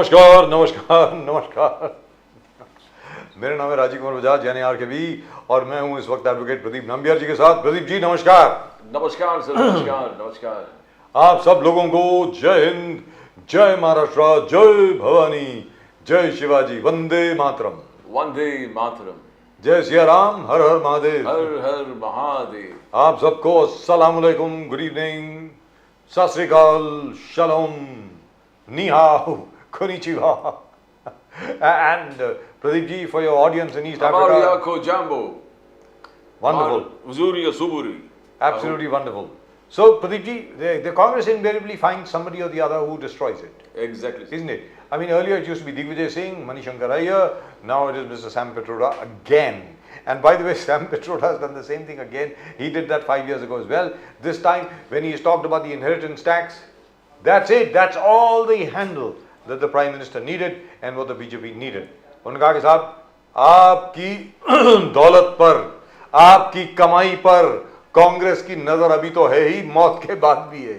नमस्कार नमस्कार नमस्कार। मेरा नाम है राजीव कुमार बजाज यानी आरकेबी और मैं हूं इस वक्त एडवोकेट प्रदीप नंबियार जी के साथ। प्रदीप जी नमस्कार। नमस्कार सर, नमस्कार नमस्कार। आप सब लोगों को जय हिंद, जय महाराष्ट्र, जय भवानी, जय शिवाजी, वंदे मातरम। वंदे मातरम। जय सिया राम, हर हर महादेव। हर हर महादेव। आप सबको अस्सलाम वालेकुम, गुड इवनिंग, सत श्री अकाल, शलोम, नी हाओ, konnichiwa. And Pradeep ji, for your audience in East Africa, Amariyako Jambo. wonderful, Uzuri Suburi. absolutely wonderful. So Pradeep ji, the Congress invariably finds somebody or the other who destroys it, Exactly. isn't it? I mean, earlier it used to be Digvijay Singh, Manishankar Iyer, now it is Mr. Sam Pitroda again. And by the way, Sam Pitroda has done the same thing again. He did that 5 years ago as well. This time, when he has talked about the inheritance tax, that's it. That's all the handle that the Prime Minister needed and what the BJP needed. उन्होंने कहा कि साहब, आपकी दौलत पर, आपकी कमाई पर कांग्रेस की नजर अभी तो है ही, मौत के बाद भी है।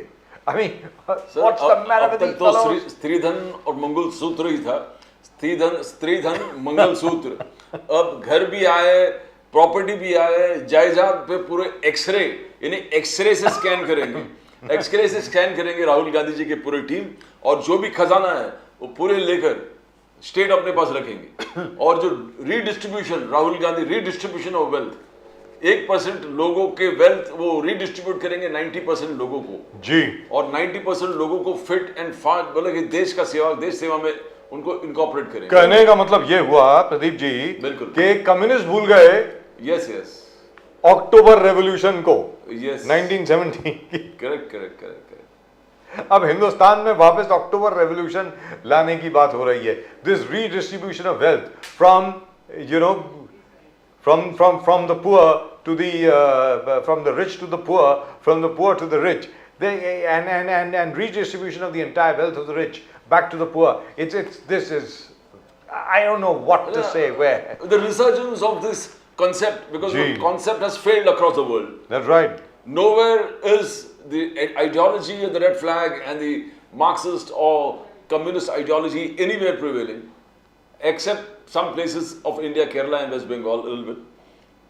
I mean, what's the matter with these fellows? स्त्रीधन और मंगलसूत्र ही था। स्त्रीधन मंगलसूत्र। अब घर भी आए, प्रॉपर्टी भी आए, जायदाद पे पूरे एक्सरे, यानी एक्सरे से स्कैन करेंगे। एक्सरे से स्कैन करेंगे राहुल गांधी जी की पूरी टीम, और जो भी खजाना है वो पूरे लेकर स्टेट अपने पास रखेंगे। और जो redistribution, Rahul Gandhi redistribution of wealth, 1% लोगों के वेल्थ वो रीडिस्ट्रीब्यूट करेंगे 90% लोगों को जी, और 90% लोगों को फिट एंड फास्ट, बोले कि देश सेवा में उनको इनकॉर्पोरेट करेंगे। कहने का मतलब ये हुआ प्रदीप जी, बिल्कुल, कि कम्युनिस्ट भूल गए यस यस अक्टूबर रेवोल्यूशन को, यस 1917 की। Correct correct correct. अब हिंदुस्तान में वापस अक्टूबर रेवोल्यूशन लाने की बात हो रही है। This redistribution of wealth from you know from the poor to the from the rich to the poor, from the poor to the rich, and redistribution of the entire wealth of the rich back to the poor. This is, I don't know what to say. Where The resurgence of this concept, because the concept has failed across the world. That's right. Nowhere is the ideology of the red flag and the Marxist or communist ideology anywhere prevailing, except some places of India, Kerala and West Bengal a little bit.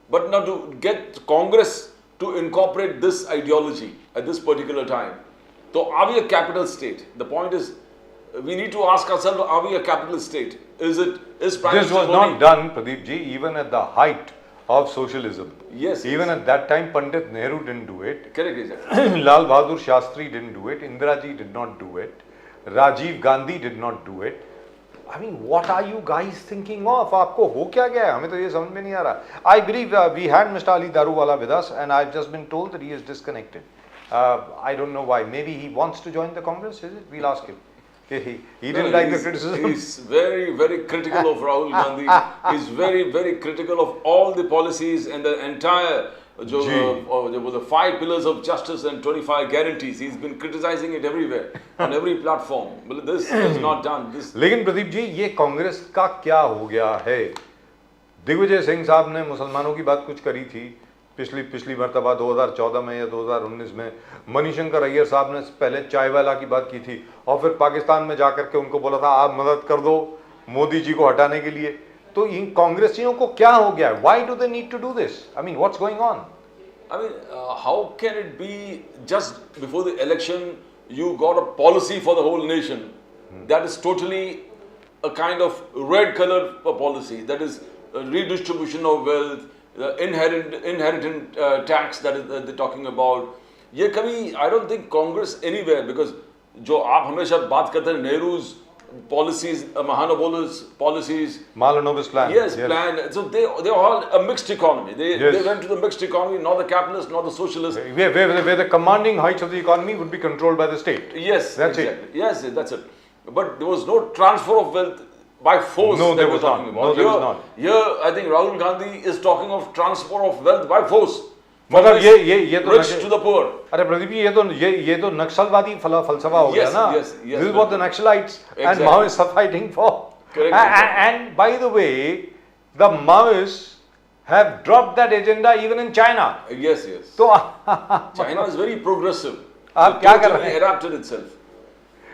But now to get Congress to incorporate this ideology at this particular time, so are we a capital state? The point is, we need to ask ourselves, are we a capital state? Is Prime This Minister was Modi? not done, Pradeep ji, even at the height of socialism. Yes. Even at that time, Pandit Nehru didn't do it. Correct, exactly. Lal Bahadur Shastri didn't do it. Indira Ji did not do it. Rajiv Gandhi did not do it. I mean, what are you guys thinking of? आपको हो क्या गया है? हमें तो ये समझ में नहीं आ रहा। I believe we had Mr. Ali Daruwala with us, and I've just been told that he is disconnected. I don't know why. Maybe he wants to join the Congress. Is it? We'll ask him. He didn't like the criticism. He's very, very critical of Rahul Gandhi. He's very, very critical of all the policies and the entire the 5 pillars of justice and 25 guarantees. He's been criticizing it everywhere, on every platform. But this is not done. लेकिन प्रदीप जी, ये कांग्रेस का क्या हो गया है? दिग्विजय सिंह साहब ने मुसलमानों की बात कुछ करी थी पिछली मर्तबा 2014 में या 2019 में। मनीशंकर अय्यर साहब ने पहले चाय वाला की बात की थी और फिर पाकिस्तान में जाकर के उनको बोला था आप मदद कर दो मोदी जी को हटाने के लिए। तो इन कांग्रेसियों को क्या हो गया? Why do they need to do this? I mean, what's going on? I mean, how can it be just before the election you got a policy for the whole nation that is totally a kind of red color policy, that is redistribution of wealth, the inheritance tax that they're talking about. ये कभी I don't think Congress anywhere, because जो आप हमेशा बात करते हैं Nehru's policies, Mahanubal's policies, Mahalanobis plan. Yes, plan. So they're all a mixed economy. They went to the mixed economy, not the capitalist, not the socialist. Where the commanding heights of the economy would be controlled by the state. Yes, that's exactly. it. Yes, that's it. But there was no transfer of wealth by force. No, there was not. No, there was not. Here, I think Rahul Gandhi is talking of transfer of wealth by force. मतलब ये तो rich to the poor. अरे प्रदीप जी, ये तो नक्सलवादी फलसफा हो गया ना। Yes. This is what the Naxalites and Maoists are fighting for. Correct. And by the way, the Maoists have dropped that agenda even in China. Yes. तो China is very progressive. आप क्या कर रहे हैं? Adapted itself.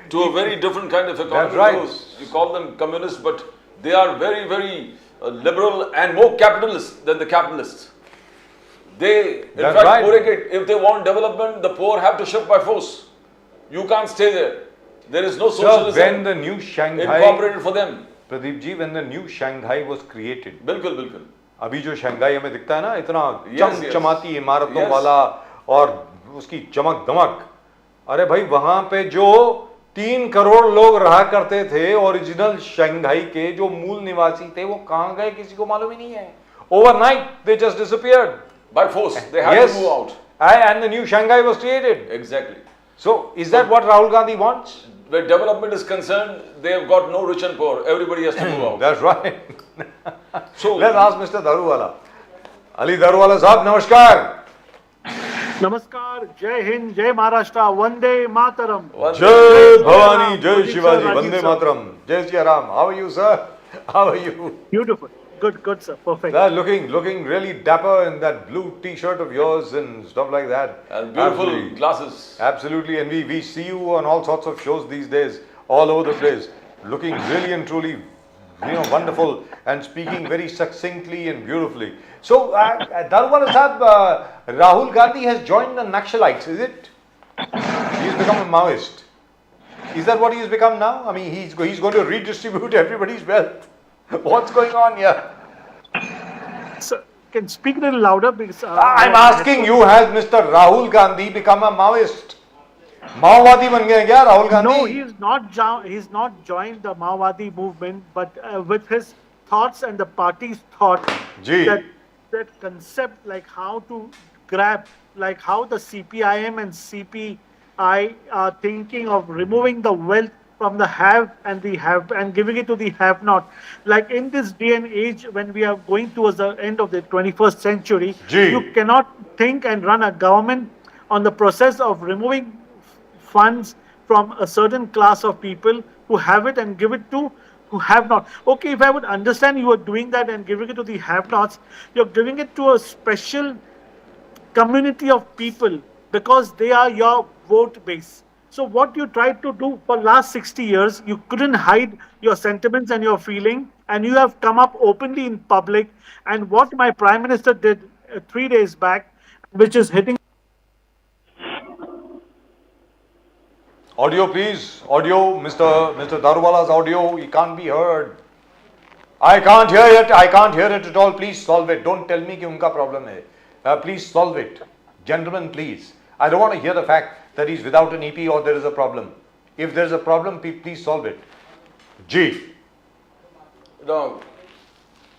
to a very different kind of economy. That's right. You call them communists, but they are very, very liberal and more capitalist than the capitalists. They, in That's fact, right. if they want development, the poor have to shift by force. You can't stay there. There is no So socialism when the new Shanghai, incorporated for them. Pradeep ji, when the new Shanghai was created, बिल्कुल बिल्कुल. अभी जो Shanghai हमें दिखता है ना, इतना Yes, yes. चमचमाती इमारतों Yes. वाला और उसकी चमक दमक, अरे भाई वहां पे जो 3 करोड़ लोग रहा करते थे ओरिजिनल शंघाई के, जो मूल निवासी थे, वो कहां गए किसी को मालूम ही नहीं है. Overnight they just disappeared. By force, they had Yes. to move out. And the new Shanghai was created. Exactly. So is that what Rahul Gandhi wants? Where development is concerned, they have got no rich and poor. Everybody has to move out. That's right. So Let's ask Mr. Daruwala. Ali Daruwala साहब नमस्कार. नमस्कार, जय हिंद, जय महाराष्ट्र, वंदे मातरम. जय भवानी, जय Rajiv Shivaji, sir, वंदे Rajiv sir. मातरम, जय Shri Ram. How are you, sir? How are you? Beautiful. Good, sir. Perfect. Looking really dapper in that blue T-shirt of yours and stuff like that. and beautiful Absolutely. glasses. Absolutely, and we see you on all sorts of shows these days, all over the place, looking really and truly, wonderful and speaking very succinctly and beautifully. So, Daruwala Sahab, Rahul Gandhi has joined the Naxalites, is it? He's become a Maoist. Is that what he's become now? I mean, he's going to redistribute everybody's wealth. What's going on here? Sir, can speak a little louder because I'm asking you, has Mr. Rahul Gandhi become a Maoist? माओवादी बन गए क्या Rahul Gandhi? No, he's not joined the Maowadi movement, but with his thoughts and the party's thought, ji. that concept, like how to grab, like how the CPIM and CPI are thinking of removing the wealth from the have and the have and giving it to the have not. Like in this day and age, when we are going towards the end of the 21st century, ji. you cannot think and run a government on the process of removing funds from a certain class of people who have it and give it to who have not. Okay, if I would understand you are doing that and giving it to the have-nots, you're giving it to a special community of people because they are your vote base. So what you tried to do for last 60 years, you couldn't hide your sentiments and your feeling, and you have come up openly in public. And what my Prime Minister did 3 days back, which is hitting. Audio, please. Audio, Mr. Daruwala's audio. He can't be heard. I can't hear it. I can't hear it at all. Please solve it. Don't tell me कि उनका problem है. Please solve it, gentlemen. Please. I don't want to hear the fact that he's without an EP or there is a problem. If there is a problem, please solve it. G. Now,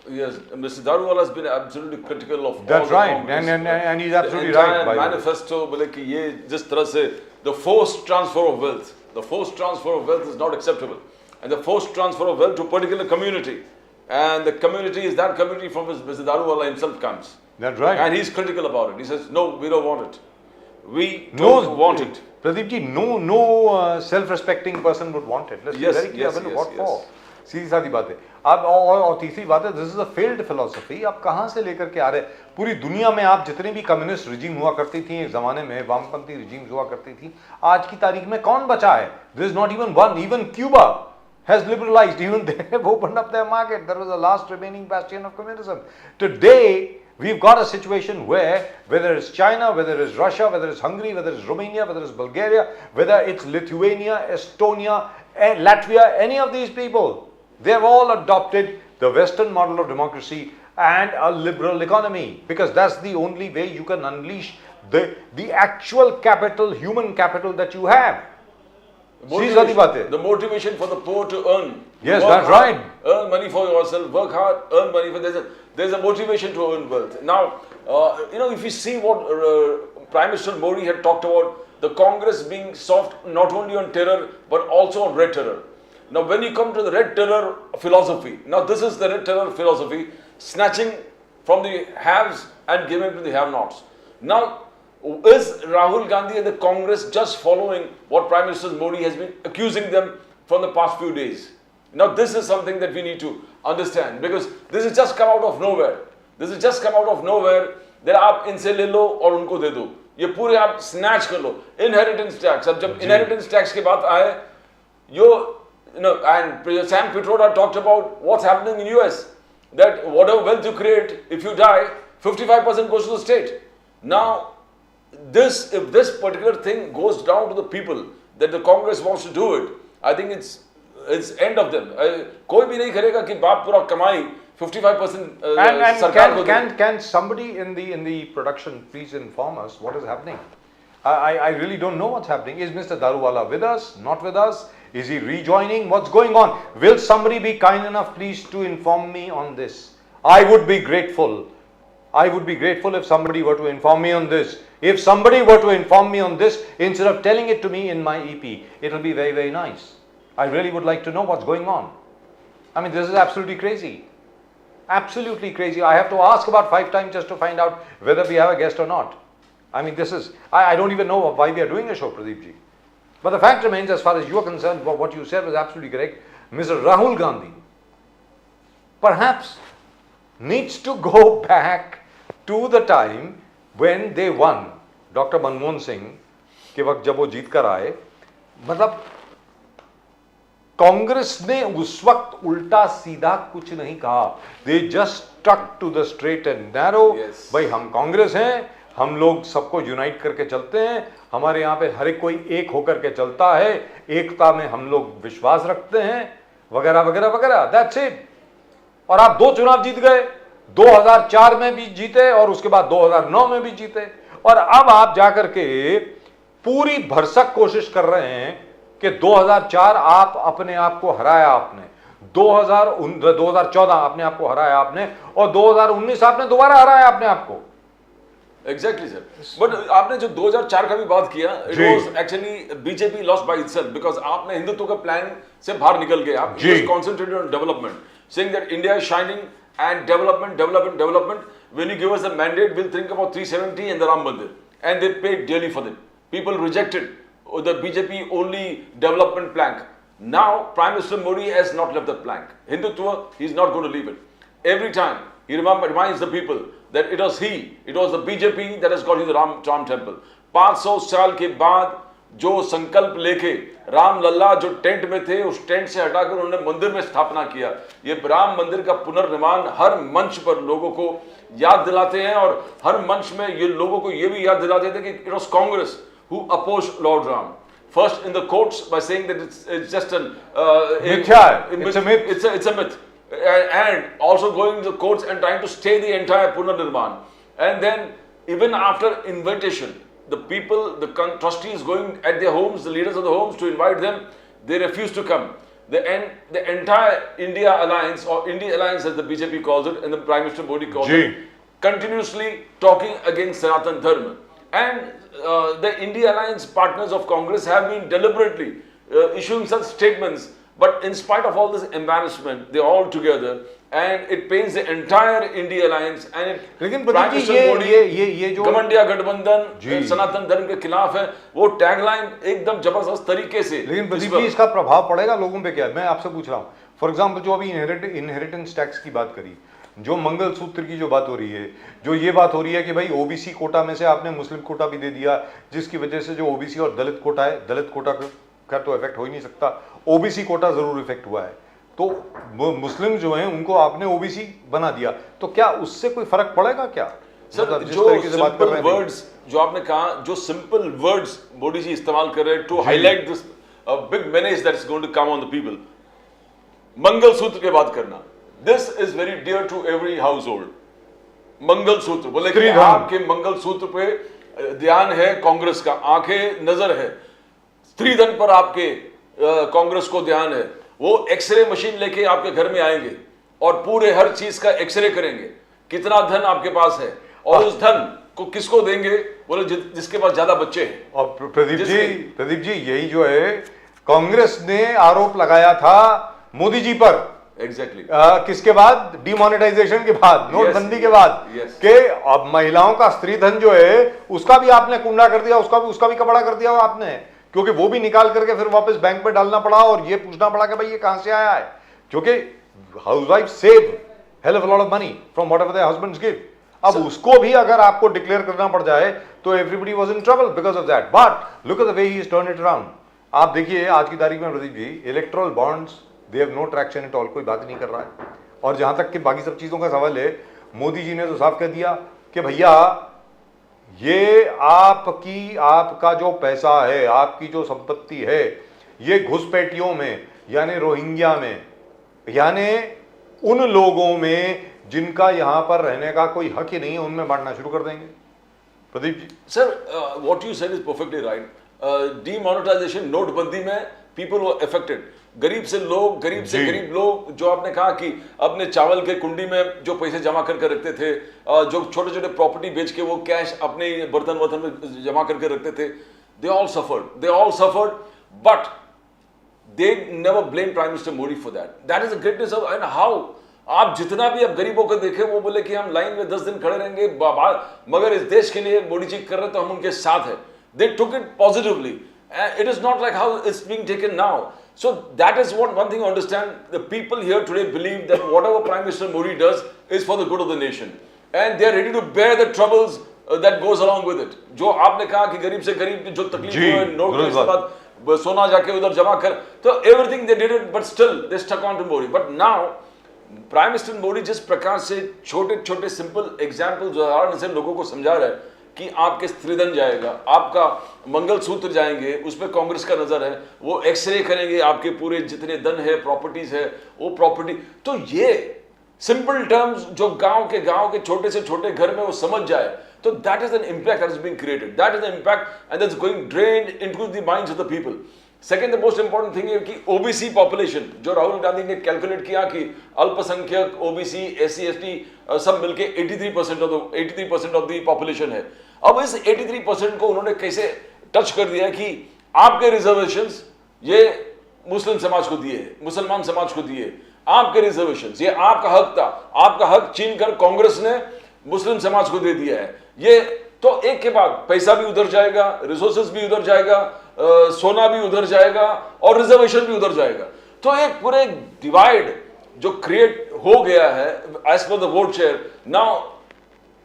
yes, Mr. Daruwala has been absolutely critical of That's all the right, Congress. and he's absolutely the entire right, by the way. manifesto, बोले कि ये जिस तरह से the forced transfer of wealth, is not acceptable, and the forced transfer of wealth to a particular community, and the community is that community from which Mr. Daruwala himself comes. That's right. And he's critical about it. He says, no, we don't want it. We don't want it. Pradeep ji, no self-respecting person would want it. Let's Yes, be very clear. yes, yes, What yes. for? सीधी सादी बात है. अब और तीसरी बात है, this is a failed philosophy. आप कहाँ से लेकर के आ रहे? पूरी दुनिया में आप जितने भी कम्युनिस्ट रिजीम हुआ करती थी एक जमाने में, वामपंथी रिजीम्स हुआ करती थी, आज की तारीख में कौन बचा है? There is not even one. Even Cuba has liberalized. Even they have opened up their market. There was the last remaining bastion of communism. Today, we've got a situation where whether it's China, whether it's Russia, whether it's Hungary, whether it's Romania, whether it's Bulgaria, whether it's Lithuania, Estonia, and Latvia, any of these people, they have all adopted the Western model of democracy and a liberal economy, because that's the only way you can unleash the actual capital, human capital that you have. The motivation for the poor to earn. Yes, Work that's hard, right. Earn money for yourself, work hard, earn money for there's a motivation to earn wealth. Now, if you see what Prime Minister Modi had talked about, the Congress being soft not only on terror but also on red terror. Now, when you come to the red terror philosophy, now this is the red terror philosophy, snatching from the haves and giving to the have-nots. Now, is Rahul Gandhi and the Congress just following what Prime Minister Modi has been accusing them from the past few days? Now, this is something that we need to understand, because this has just come out of nowhere. This has just come out of nowhere that आप इनसे ले लो और उनको दे दो. ये पूरे आप snatch कर लो. Inheritance tax. अब जब inheritance tax की बात आए, and Sam Pitroda talked about what's happening in US, that whatever wealth you create, if you die, 55% goes to the state. Now, if this particular thing goes down to the people, that the Congress wants to do it, I think it's end of them. कोई भी नहीं करेगा कि बाप पूरा कमाई 55% सरकार को दे. Can somebody in the production please inform us what is happening? I really don't know what's happening. Is Mr. Daruwala with us? Not with us? Is he rejoining? What's going on? Will somebody be kind enough please to inform me on this? I would be grateful. I would be grateful if somebody were to inform me on this. If somebody were to inform me on this instead of telling it to me in my EP, it will be very, very nice. I really would like to know what's going on. I mean, this is absolutely crazy. Absolutely crazy. I have to ask about 5 times just to find out whether we have a guest or not. I mean, this is, I don't even know why we are doing a show, Pradeep ji. But the fact remains, as far as you are concerned, what you said was absolutely correct. Mr. Rahul Gandhi perhaps needs to go back to the time when they won. Dr. Manmohan Singh के वक्त जब वो जीत कर आए, मतलब कांग्रेस ने उस वक्त उल्टा सीधा कुछ नहीं कहा. They just stuck to the straight and narrow. भाई हम कांग्रेस हैं, हम लोग सबको यूनाइट करके चलते हैं, हमारे यहाँ पे हर एक कोई एक होकर के चलता है, एकता में हम लोग विश्वास रखते हैं, वगैरह वगैरह वगैरह. That's it. और आप 2 चुनाव जीत गए, 2004 में भी जीते और उसके बाद 2009 में भी जीते, और अब आप जाकर के पूरी भरसक कोशिश कर रहे हैं कि 2004 आप अपने आप को हराया आपने, 2014 अपने आप को हराया आपने, और 2019 आपने दोबारा हराया अपने आप को. Exactly, sir. But आपने जो 2004 का भी बात किया, it was actually BJP lost by itself because आपने हिंदुत्व का प्लान से बाहर निकल गए. आप just concentrated on development, saying that India is shining and development. When you give us a mandate, we'll think about 370 and the Ram Mandir, and they paid dearly for it. People rejected the BJP only development plank. Now Prime Minister Modi has not left the plank. Hindutva, he's not going to leave it. Every time he reminds the people that it was the BJP that has got you the Ram temple. 500 साल के बाद जो संकल्प लेके राम लल्ला जो tent में थे, उस टेंट से हटाकर उन्होंने मंदिर में स्थापना किया. ये राम मंदिर का पुनर्निर्माण हर मंच पर लोगों को याद दिलाते हैं, और हर मंच में ये लोगों को ये भी याद दिलाते थे कि it was Congress who opposed Lord Ram. First in the courts by saying that it's just it's a myth. It's a myth. And also going to the courts and trying to stay the entire Punarnirman. And then even after invitation, the people, the trustees going at their homes, the leaders of the homes to invite them, they refuse to come. The entire India Alliance, or India Alliance as the BJP calls it, and the Prime Minister Modi calls it, continuously talking against Sanatan Dharma. And the India Alliance partners of Congress have been deliberately issuing such statements. But in spite of all this embarrassment, they're all together, and it pains the entire India Alliance. And it, लेकिन Pradeep जी ये जो गठबंधन गठबंधन सनातन धर्म के खिलाफ है, वो टैगलाइन एकदम जबरदस्त तरीके से. लेकिन प्रदीप जी इसका प्रभाव पड़ेगा लोगों पे क्या? मैं आपसे पूछ रहा हूँ. फॉर एग्जाम्पल जो अभी इनहेरिटेंस टैक्स की बात करी, जो मंगलसूत्र की जो बात हो रही है, जो ये बात हो रही है कि भाई ओबीसी कोटा में से आपने मुस्लिम कोटा भी दे दिया, जिसकी वजह से जो ओबीसी और दलित कोटा है, दलित कोटा का तो इफेक्ट हो ही नहीं सकता, ओबीसी कोटा जरूर इफेक्ट हुआ है, तो मुस्लिम जो हैं उनको आपने ओबीसी बना दिया, तो क्या उससे कोई फर्क पड़ेगा क्या? सर जो सिंपल वर्ड्स जो आपने कहा, जो सिंपल वर्ड्स मोदी जी इस्तेमाल कर रहे हैं to highlight this big menace that is going to come on the people. Mangalsutra की बात करना, this is very dear to every household. Mangalsutra बोले कि आपके मंगलसूत्र पे ध्यान है कांग्रेस का, आंखें नजर है, स्त्रीधन पर आपके कांग्रेस को ध्यान है. वो एक्सरे मशीन लेके आपके घर में आएंगे और पूरे हर चीज का एक्सरे करेंगे, कितना धन आपके पास है और उस धन को किसको देंगे, बोले जिसके पास ज्यादा बच्चे हैं. और प्रदीप जी यही जो है कांग्रेस ने आरोप लगाया था मोदी जी पर. एग्जैक्टली किसके बाद? डिमोनेटाइजेशन के बाद, नोटबंदी के बाद, कि अब महिलाओं का स्त्रीधन जो है उसका भी आपने कुंडा कर दिया, उसका भी कपड़ा कर दिया आपने, क्योंकि वो भी निकाल करके फिर वापस बैंक में डालना पड़ा और ये पूछना पड़ा कि भाई ये कहां से आया है, क्योंकि housewife save hell of lot of money from whatever their husbands give. अब उसको भी अगर आपको डिक्लेयर करना पड़ जाए तो everybody was in trouble because of that. But look at the way he has turn it around. आप देखिए आज की तारीख में Pradeep ji, electoral bonds they have no traction at all, कोई बात नहीं कर रहा है। और जहां तक कि बाकी सब चीजों का सवाल है, मोदी जी ने तो साफ कह दिया कि भैया ये आपका जो पैसा है, आपकी जो संपत्ति है, ये घुसपैठियों में यानी रोहिंग्या में, यानी उन लोगों में जिनका यहां पर रहने का कोई हक ही नहीं है, उनमें बांटना शुरू कर देंगे। Pradeep ji sir, what you said is perfectly right. Demonetisation, नोटबंदी में पीपल वर अफेक्टेड। गरीब से जी। गरीब लोग, जो आपने कहा कि अपने चावल के कुंडी में जो पैसे जमा करके रखते थे, जो छोटे छोटे प्रॉपर्टी बेच के वो कैश अपने बर्तन वर्तन में जमा करके रखते थे, they all suffered, but they never blame Prime Minister Modi for that. That is the greatness of, and how आप जितना भी अब गरीबों को देखें, वो बोले कि हम लाइन में 10 दिन खड़े रहेंगे, मगर इस देश के लिए मोदी जी कर रहे तो हम उनके साथ हैं। They took it positively. It is not like how it's being taken now. So that is one thing I understand. The people here today believe that whatever Prime Minister Modi does is for the good of the nation, and they are ready to bear the troubles that goes along with it. जो आपने कहा कि गरीब से गरीब की जो तकलीफ है, नोट के बाद सोना जाके उधर जमा कर, तो everything they did it, but still they stuck on to Modi. But now prime minister Modi जिस प्रकार से छोटे छोटे सिंपल एग्जाम्पल उदाहरण से लोगों को समझा रहा है कि आपके स्त्रीधन जाएगा, आपका मंगलसूत्र जाएंगे, उस पर कांग्रेस का नजर है, वो एक्सरे करेंगे आपके पूरे जितने धन है, प्रॉपर्टीज है, वो प्रॉपर्टी। तो ये सिंपल टर्म्स जो गांव के छोटे से छोटे घर में वो समझ जाए, तो that is an impact that is being created, that is an impact and that's going drained into the minds of the people. Second, the most important thing है कि ओबीसी पॉपुलेशन, जो राहुल गांधी ने कैलकुलेट किया कि अल्पसंख्यक, ओबीसी, एससी, एसटी सब मिलके 83% of the population है। अब इस 83% को उन्होंने कैसे टच कर दिया कि आपके रिजर्वेशंस ये मुस्लिम समाज को दिए, मुसलमान समाज को दिए, आपके रिजर्वेशंस, ये आपका हक था, आपका हक छीन कर कांग्रेस ने मुस्लिम समाज को दे दिया है। ये तो एक के बाद पैसा भी उधर जाएगा, रिसोर्सेज भी उधर जाएगा, सोना भी उधर जाएगा और रिजर्वेशन भी उधर जाएगा। तो एक पूरे डिवाइड जो क्रिएट हो गया है as per the vote share. Now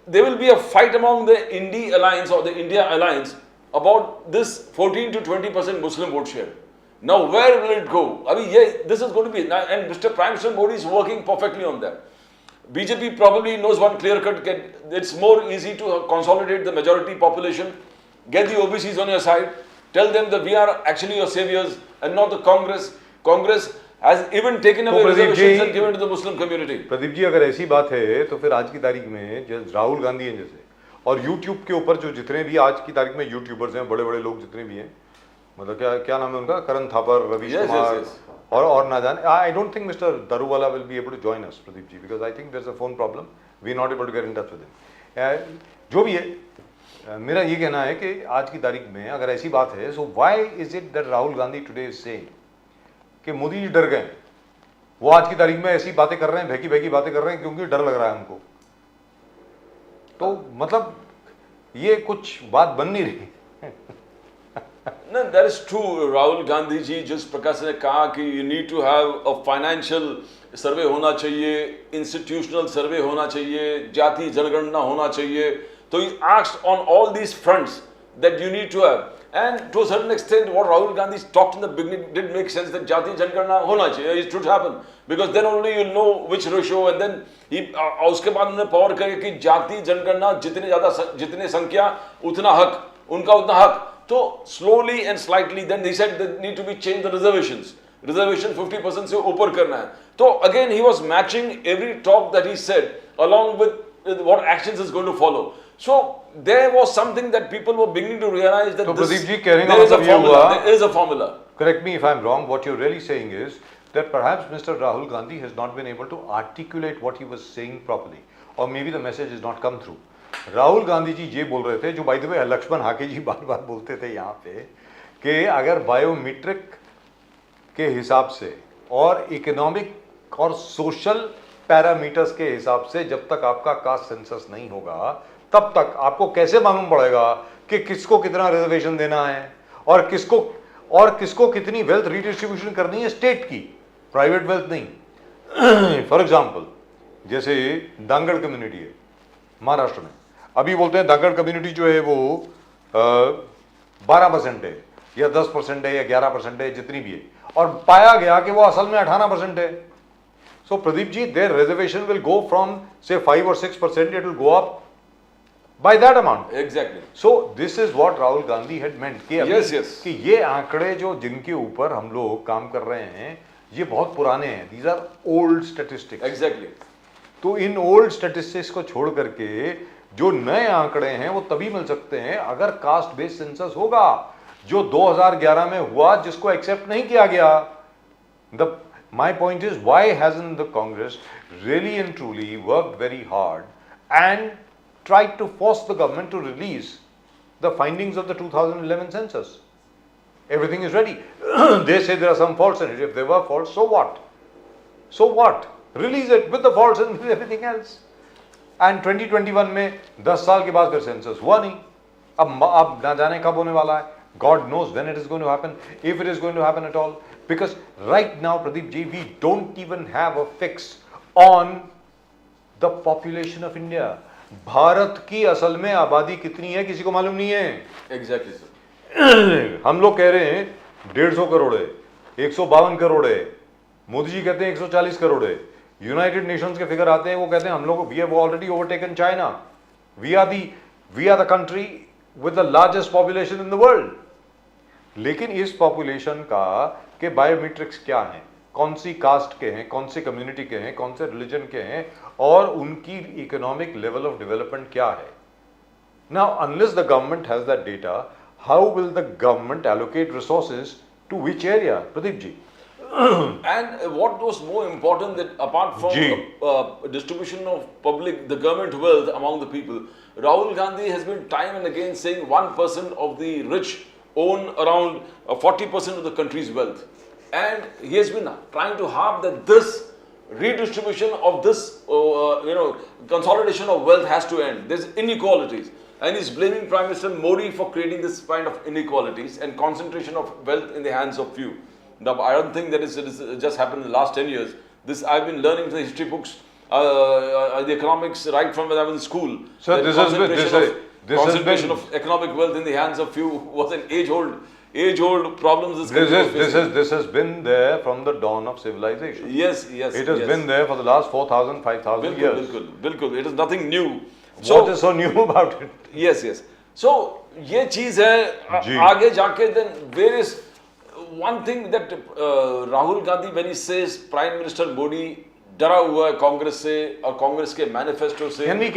there will be a fight among the Indie Alliance or the India Alliance about this 14 to 20% Muslim vote share. Now where will it go? I mean, this is going to be, and Mr. Prime Minister Modi is working perfectly on that. BJP probably knows one clear cut, it's more easy to consolidate the majority population, get the OBCs on your side, tell them that we are actually your saviors and not the Congress. Congress has even taken away reservations and given to the Muslim community. Pradeep ji, अगर ऐसी बात है तो फिर आज की तारीख में जो राहुल गांधी हैं जैसे, और यूट्यूब के ऊपर जो जितने भी आज की तारीख में यूट्यूबर्स हैं, बड़े बड़े लोग जितने भी हैं, मतलब क्या नाम है उनका, करण थापर, रवीश कुमार, और ना जाने, I don't think mister Daruwala will be able to join us Pradeep ji, because I think there is a phone problem, we are not able to get in touch with him. जो भी है, मेरा ये कहना है कि आज की तारीख में अगर ऐसी बात है, so why is it that Rahul Gandhi today is saying कि मोदी जी डर गए, वो आज की तारीख में ऐसी बातें कर रहे हैं, भैकी भैकी बातें कर रहे हैं क्योंकि डर लग रहा है उनको। तो मतलब ये कुछ बात बन नहीं रही। No, that is true. Rahul Gandhi ji जिस प्रकार से कहा कि you need to have a financial सर्वे होना चाहिए, इंस्टीट्यूशनल सर्वे होना चाहिए, जाति जनगणना होना चाहिए, तो he asked on all these fronts that you need to have. And to a certain extent, what Rahul Gandhi talked in the beginning did make sense that jati jangarna hona chahiye, it should happen, because then only you'll know which ratio, and then he उसके बाद उन्होंने power करे कि जाति जनगणना जितने संख्या उतना हक, उनका उतना हक। तो slowly and slightly then they said they need to be change the reservation 50% से ऊपर करना है। तो again he was matching every talk that he said along with what actions is going to follow. So there was something that people were beginning to realize that Pradeep ji, there is a formula. There is a formula. Correct me if I am wrong. What you're really saying is that perhaps Mr. Rahul Gandhi has not been able to articulate what he was saying properly, or maybe the message has not come through. Rahul Gandhi ji ये बोल रहे थे, जो by the way Laxman Hake जी बार बार बोलते थे यहाँ पे, कि अगर बायोमेट्रिक के हिसाब से और इकोनॉमिक और सोशल पैरामीटर्स के हिसाब से जब तक आपका कास्ट सेंसस नहीं होगा, तब तक आपको कैसे मालूम पड़ेगा कि किसको कितना रिजर्वेशन देना है और किसको कितनी वेल्थ रिडिस्ट्रीब्यूशन करनी है, स्टेट की, प्राइवेट वेल्थ नहीं। फॉर एग्जांपल, जैसे दांगड़ कम्युनिटी है महाराष्ट्र में, अभी बोलते हैं दांगड़ कम्युनिटी जो है वो 12% है, या 10% है या 11% है, जितनी भी है, और पाया गया कि वो असल में 18% है. So Pradeep ji, their reservation will go from say 5 or 6%, it will go up by that amount. Exactly. So this is what Rahul Gandhi had meant कि अभी Yes, yes. कि ये आंकड़े जो जिनके ऊपर हम लोग काम कर रहे हैं ये बहुत पुराने हैं. These are old statistics. Exactly. तो इन ओल्ड स्टैटिस्टिक्स को छोड़ करके जो नए आंकड़े हैं वो तभी मिल सकते हैं अगर कास्ट बेस्ड सेंसस होगा, जो 2011 में हुआ, जिसको एक्सेप्ट नहीं किया गया. My point is, why hasn't the Congress really and truly worked very hard and tried to force the government to release the findings of the 2011 census? Everything is ready. They say there are some faults in it. If there were faults, so what? So what? Release it with the faults and with everything else. And 2021 में 10 साल के बाद फिर census हुआ नहीं. अब ना जाने कब होने वाला है. God knows when it is going to happen, if it is going to happen at all. Because right now, Pradeep ji, we don't even have a fix on the population of India. Bharat की असल में आबादी कितनी है किसी को मालूम नहीं है. Exactly, sir. हम लोग कह रहे हैं 150 करोड़ है, 152 करोड़ है, मोदी जी कहते हैं 140 करोड़ है. यूनाइटेड नेशंस के फिगर आते हैं, वो कहते हैं हम लोग we have already overtaken China. We are the country with the largest population in the world. लेकिन इस पॉपुलेशन का के बायोमेट्रिक्स क्या हैं, कौन सी कास्ट के हैं, कौन सी कम्युनिटी के हैं, कौन से रिलीजन के हैं, और उनकी इकोनॉमिक लेवल ऑफ डेवलपमेंट क्या है. Now unless the government has that data, how will the government allocate resources to which area? Pradeep ji. And what was more important, that apart from distribution of public, the government wealth among the people, Rahul Gandhi has been time and again saying 1% of the rich own around 40% of the country's wealth. And he has been trying to harp that this redistribution of this, consolidation of wealth has to end. There's inequalities. And he's blaming Prime Minister Modi for creating this kind of inequalities and concentration of wealth in the hands of few. Now, I don't think that it just happened in the last 10 years. This I've been learning the history books, the economics right from when I was in school. So this Concentration of economic wealth in the hands of few was an age-old problem. This has been there from the dawn of civilization. Yes. It has been there for the last 4,000, 5,000 years. बिल्कुल. It is nothing new. What is so new about it? Yes. So ये चीज है. आगे जाके then there is one thing that Rahul Gandhi, when he says Prime Minister Modi डरा हुआ है कांग्रेस से और कांग्रेस के मैनिफेस्टो से. Can we